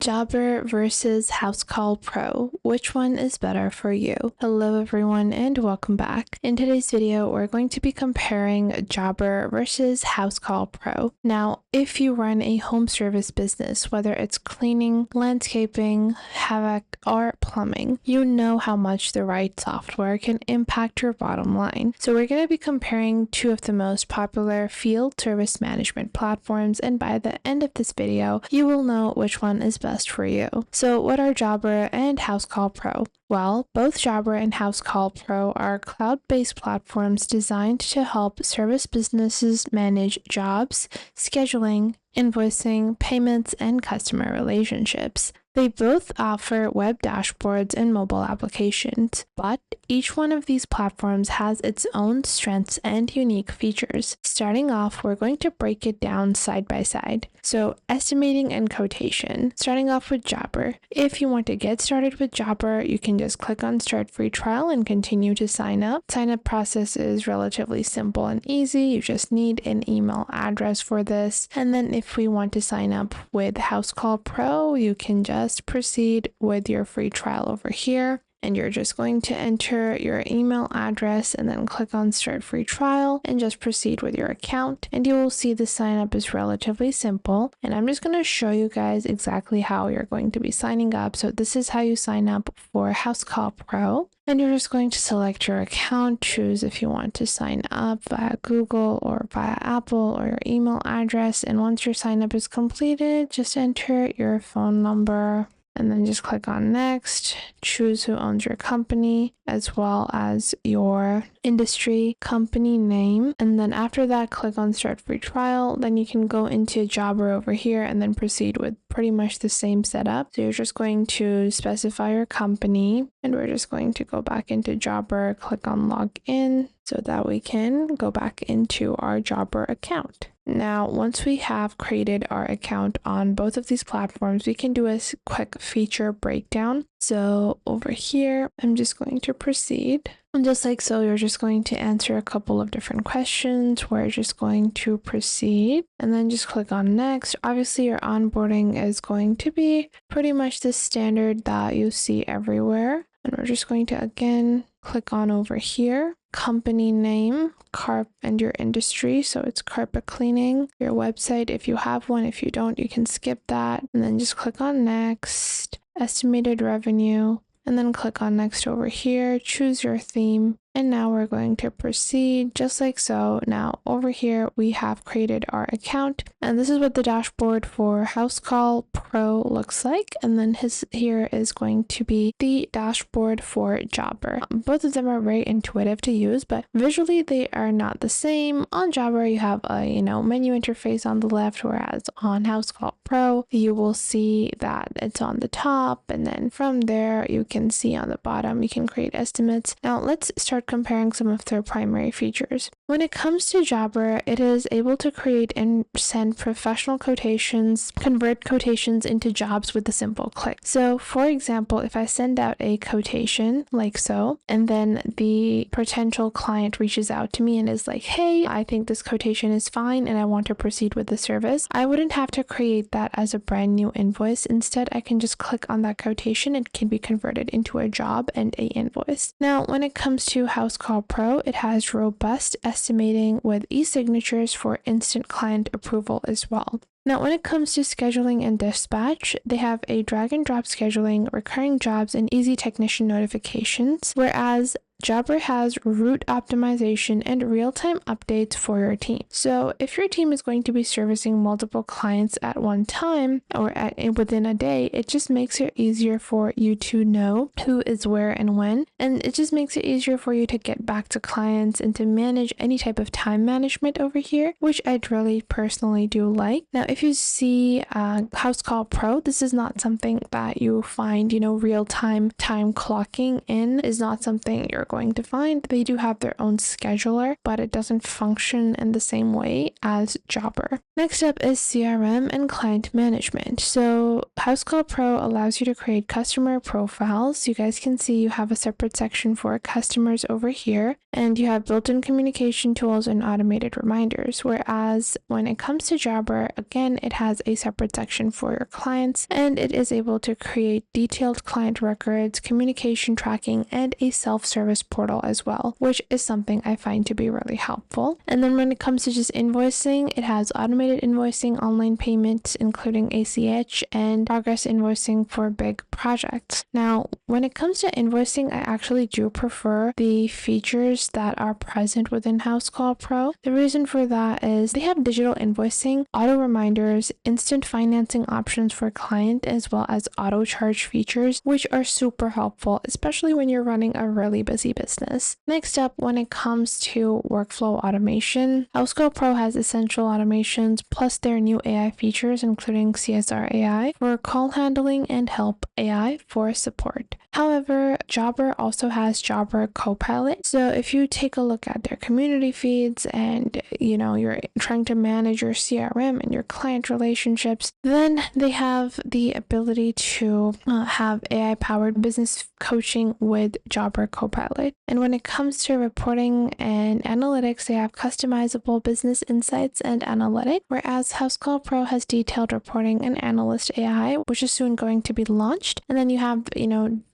Jobber versus Housecall Pro. Which one is better for you? Hello everyone and welcome back. In today's video, we're going to be comparing Jobber versus Housecall Pro. Now, if you run a home service business, whether it's cleaning, landscaping, HVAC, or plumbing, you know how much the right software can impact your bottom line. So we're going to be comparing two of the most popular field service management platforms, and by the end of this video, you will know which one is best for you. So what are Jobber and Housecall Pro? Well, both Jobber and Housecall Pro are cloud-based platforms designed to help service businesses manage jobs, scheduling, invoicing, payments, and customer relationships. They both offer web dashboards and mobile applications, but each one of these platforms has its own strengths and unique features. Starting off, we're going to break it down side by side. So, estimating and quotation. Starting off with Jobber. If you want to get started with Jobber, you can just click on Start Free Trial and continue to sign up. Sign up process is relatively simple and easy. You just need an email address for this. And then if we want to sign up with Housecall Pro, you can just proceed with your free trial over here. And you're just going to enter your email address and then click on Start Free Trial and just proceed with your account. And you will see the sign up is relatively simple. And I'm just going to show you guys exactly how you're going to be signing up. So this is how you sign up for Housecall Pro. And you're just going to select your account, choose if you want to sign up via Google or via Apple or your email address. And once your sign up is completed, just enter your phone number. And then just click on next, choose who owns your company as well as your industry, company name. And then after that, click on Start Free Trial. Then you can go into Jobber over here and then proceed with pretty much the same setup. So you're just going to specify your company and we're just going to go back into Jobber, click on log in so that we can go back into our Jobber account. Now, once we have created our account on both of these platforms, we can do a quick feature breakdown. So over here, I'm just going to proceed. And just like so, you're just going to answer a couple of different questions. We're just going to proceed and then just click on next. Obviously, your onboarding is going to be pretty much the standard that you see everywhere. And we're just going to, again, click on over here, company name, carp and your industry. So it's carpet cleaning, your website if you have one. If you don't, you can skip that. And then just click on next, estimated revenue, and then click on next over here, choose your theme. And now we're going to proceed just like so. Now over here, we have created our account and this is what the dashboard for Housecall Pro looks like. And then here is going to be the dashboard for Jobber. Both of them are very intuitive to use, but visually they are not the same. On Jobber, you have a, menu interface on the left, whereas on Housecall Pro, you will see that it's on the top. And then from there, you can see on the bottom, you can create estimates. Now let's start comparing some of their primary features. When it comes to Jobber, it is able to create and send professional quotations, convert quotations into jobs with a simple click. So for example, if I send out a quotation like so, and then the potential client reaches out to me and is like, hey, I think this quotation is fine and I want to proceed with the service, I wouldn't have to create that as a brand new invoice. Instead, I can just click on that quotation. It can be converted into a job and a invoice. Now, when it comes to Housecall Pro, it has robust estimating with e-signatures for instant client approval as well. Now, when it comes to scheduling and dispatch, they have a drag and drop scheduling, recurring jobs, and easy technician notifications, whereas Jobber has route optimization and real-time updates for your team. So if your team is going to be servicing multiple clients at one time or within a day, it just makes it easier for you to know who is where and when. And it just makes it easier for you to get back to clients and to manage any type of time management over here, which I'd really personally do like. Now, if you see Housecall Pro, this is not something that you find, real-time time clocking in is not something you're going to find. They do have their own scheduler, but it doesn't function in the same way as Jobber. Next up is CRM and client management. So Housecall Pro allows you to create customer profiles. You guys can see you have a separate section for customers over here. and you have built-in communication tools and automated reminders. Whereas when it comes to Jobber, again, it has a separate section for your clients, and it is able to create detailed client records, communication tracking, and a self-service portal as well, which is something I find to be really helpful. And then when it comes to just invoicing, it has automated invoicing, online payments, including ACH, and progress invoicing for big projects. Now, when it comes to invoicing, I actually do prefer the features that are present within Housecall Pro. The reason for that is they have digital invoicing, auto reminders, instant financing options for client, as well as auto charge features, which are super helpful, especially when you're running a really busy business. Next up, when it comes to workflow automation, Housecall Pro has essential automations plus their new AI features, including CSR AI for call handling and help AI for support. However, Jobber also has Jobber Copilot. So if you take a look at their community feeds and you're trying to manage your CRM and your client relationships, then they have the ability to have AI powered business coaching with Jobber Copilot. And when it comes to reporting and analytics, they have customizable business insights and analytics, whereas Housecall Pro has detailed reporting and analyst AI, which is soon going to be launched. And then you have,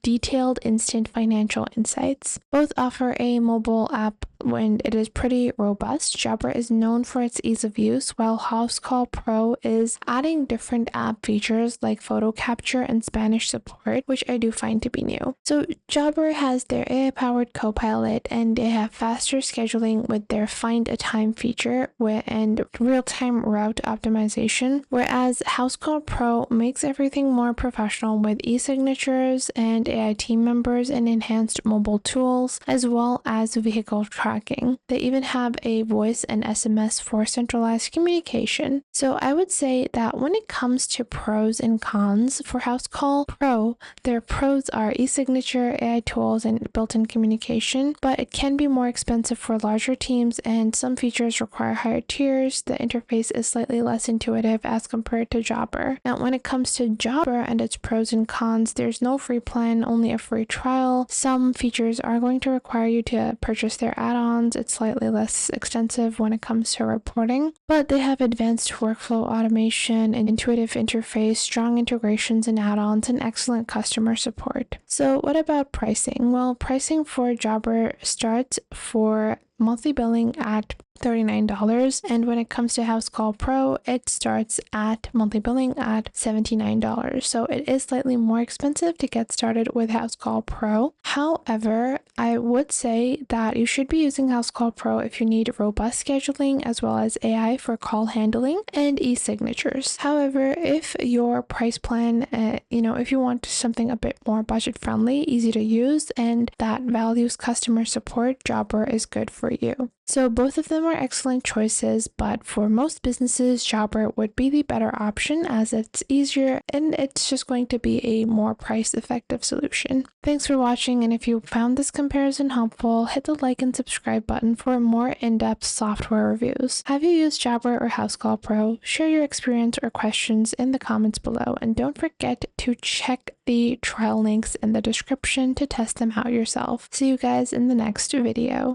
detailed instant financial insights. Both offer a mobile app when it is pretty robust. Jobber is known for its ease of use, while Housecall Pro is adding different app features like photo capture and Spanish support, which I do find to be new. So Jobber has their AI-powered Copilot, and they have faster scheduling with their Find a Time feature and real-time route optimization, whereas Housecall Pro makes everything more professional with e-signatures and AI team members and enhanced mobile tools, as well as vehicle tracking. They even have a voice and SMS for centralized communication. So I would say that when it comes to pros and cons for Housecall Pro, their pros are e-signature, AI tools, and built-in communication, but it can be more expensive for larger teams, and some features require higher tiers. The interface is slightly less intuitive as compared to Jobber. Now, when it comes to Jobber and its pros and cons, there's no free plan, only a free trial. Some features are going to require you to purchase their add-ons. It's slightly less extensive when it comes to reporting, but they have advanced workflow automation, an intuitive interface, strong integrations and add-ons, and excellent customer support. So what about pricing? Well, pricing for Jobber starts for monthly billing at $39, and when it comes to Housecall Pro, it starts at monthly billing at $79. So it is slightly more expensive to get started with Housecall Pro. However, I would say that you should be using Housecall Pro if you need robust scheduling as well as AI for call handling and e-signatures. However, if your price plan, if you want something a bit more budget friendly, easy to use, and that values customer support, Jobber is good for you. So both of them are excellent choices, but for most businesses, Jobber would be the better option as it's easier and it's just going to be a more price-effective solution. Thanks for watching, and if you found this comparison helpful, hit the like and subscribe button for more in-depth software reviews. Have you used Jobber or Housecall Pro? Share your experience or questions in the comments below, and don't forget to check the trial links in the description to test them out yourself. See you guys in the next video.